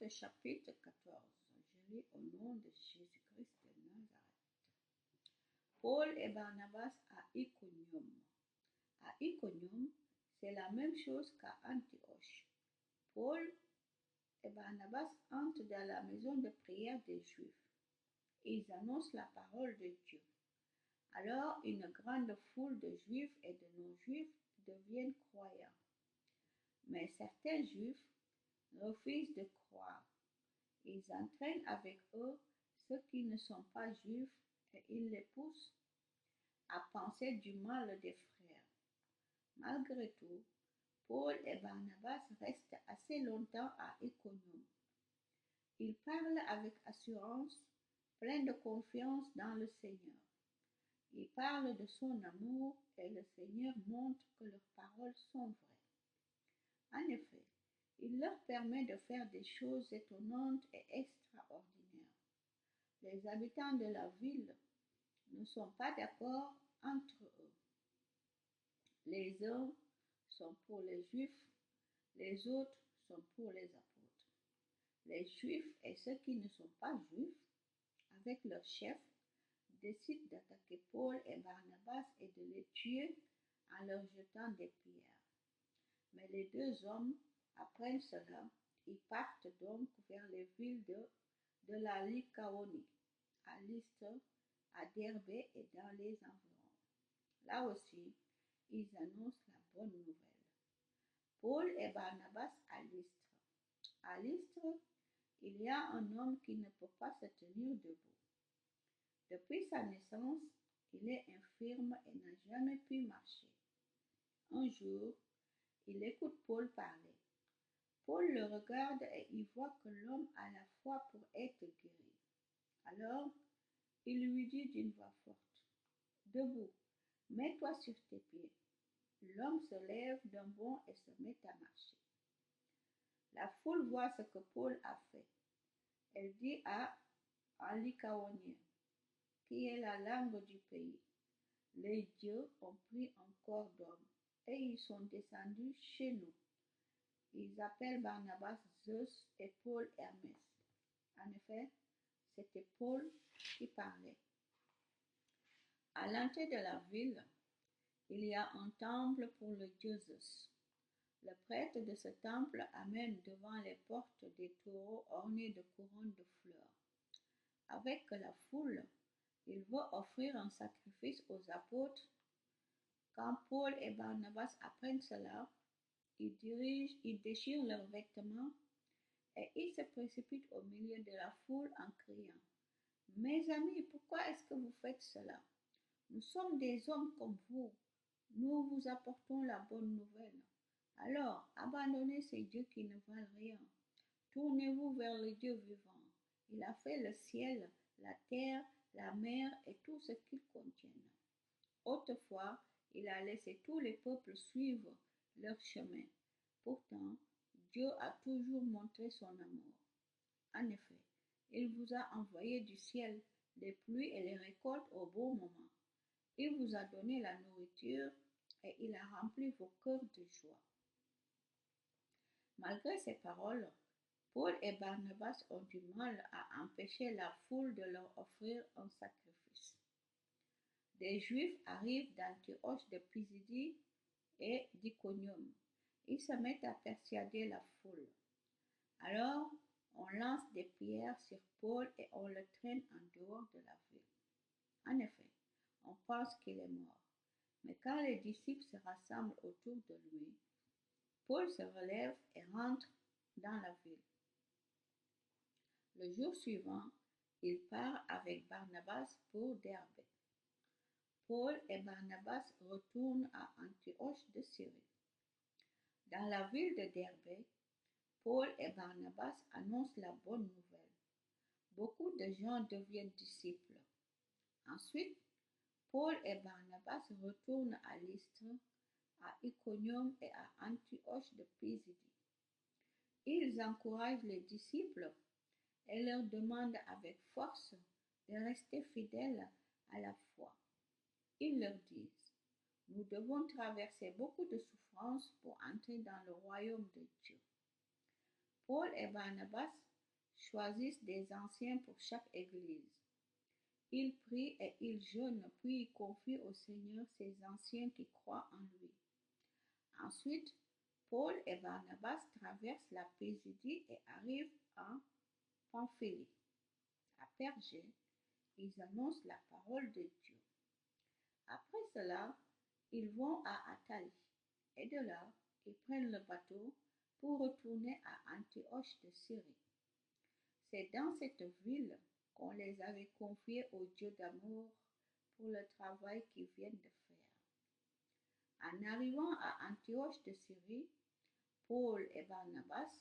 Actes chapitre 14. Je lis au nom de Jésus-Christ de Nazareth. Paul et Barnabas à Iconium. À Iconium, c'est la même chose qu'à Antioche. Paul et Barnabas entrent dans la maison de prière des Juifs. Ils annoncent la parole de Dieu. Alors une grande foule de Juifs et de non-Juifs deviennent croyants. Mais certains Juifs refusent de croire. Ils entraînent avec eux ceux qui ne sont pas Juifs et ils les poussent à penser du mal des frères. Malgré tout, Paul et Barnabas restent assez longtemps à Iconium. Ils parlent avec assurance, pleins de confiance dans le Seigneur. Ils parlent de son amour et le Seigneur montre que leurs paroles sont vraies. En effet, il leur permet de faire des choses étonnantes et extraordinaires. Les habitants de la ville ne sont pas d'accord entre eux. Les uns sont pour les Juifs, les autres sont pour les apôtres. Les Juifs et ceux qui ne sont pas Juifs, avec leur chef, décident d'attaquer Paul et Barnabas et de les tuer en leur jetant des pierres. Mais les deux hommes apprennent cela. Ils partent donc vers les villes de la Lycaonie, à Lystre, à Derbe et dans les environs. Là aussi, ils annoncent la bonne nouvelle. Paul et Barnabas à Lystre. À Lystre, il y a un homme qui ne peut pas se tenir debout. Depuis sa naissance, il est infirme et n'a jamais pu marcher. Un jour, il écoute Paul parler. Paul le regarde et y voit que l'homme a la foi pour être guéri. Alors, il lui dit d'une voix forte, « Debout, mets-toi sur tes pieds. » L'homme se lève d'un bond et se met à marcher. La foule voit ce que Paul a fait. Elle dit en lycaonien, qui est la langue du pays, « Les dieux ont pris un corps d'homme et ils sont descendus chez nous. » Ils appellent Barnabas Zeus et Paul Hermès. En effet, c'était Paul qui parlait. À l'entrée de la ville, il y a un temple pour le dieu Zeus. Le prêtre de ce temple amène devant les portes des taureaux ornés de couronnes de fleurs. Avec la foule, il veut offrir un sacrifice aux apôtres. Quand Paul et Barnabas apprennent cela, ils déchirent leurs vêtements et ils se précipitent au milieu de la foule en criant, « Mes amis, pourquoi est-ce que vous faites cela? Nous sommes des hommes comme vous. Nous vous apportons la bonne nouvelle. Alors, abandonnez ces dieux qui ne valent rien. Tournez-vous vers le Dieu vivant. Il a fait le ciel, la terre, la mer et tout ce qu'ils contiennent. Autrefois, il a laissé tous les peuples suivre leur chemin. Pourtant, Dieu a toujours montré son amour. En effet, il vous a envoyé du ciel les pluies et les récoltes au bon moment. Il vous a donné la nourriture et il a rempli vos cœurs de joie. » Malgré ces paroles, Paul et Barnabas ont du mal à empêcher la foule de leur offrir un sacrifice. Des Juifs arrivent d'Antioche de Pisidie et d'Iconium. Ils se mettent à persuader la foule. Alors, on lance des pierres sur Paul et on le traîne en dehors de la ville. En effet, on pense qu'il est mort. Mais quand les disciples se rassemblent autour de lui, Paul se relève et rentre dans la ville. Le jour suivant, il part avec Barnabas pour Derbe. Paul et Barnabas retournent à Antioche de Syrie. Dans la ville de Derbe, Paul et Barnabas annoncent la bonne nouvelle. Beaucoup de gens deviennent disciples. Ensuite, Paul et Barnabas retournent à Lystre, à Iconium et à Antioche de Pisidie. Ils encouragent les disciples et leur demandent avec force de rester fidèles à la foi. Ils leur disent, « Nous devons traverser beaucoup de souffrances pour entrer dans le royaume de Dieu. » Paul et Barnabas choisissent des anciens pour chaque église. Ils prient et ils jeûnent, puis ils confient au Seigneur ces anciens qui croient en lui. Ensuite, Paul et Barnabas traversent la Pisidie et arrivent en Pamphylie. À Pergé, ils annoncent la parole de Dieu. Après cela, ils vont à Attalie et de là, ils prennent le bateau pour retourner à Antioche de Syrie. C'est dans cette ville qu'on les avait confiés au Dieu d'amour pour le travail qu'ils viennent de faire. En arrivant à Antioche de Syrie, Paul et Barnabas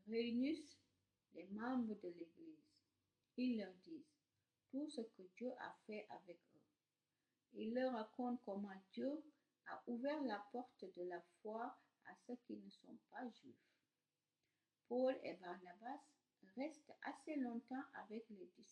réunissent les membres de l'Église. Ils leur disent tout ce que Dieu a fait avec eux. Ils leur racontent comment Dieu a ouvert la porte de la foi à ceux qui ne sont pas juifs. Paul et Barnabas restent assez longtemps avec les disciples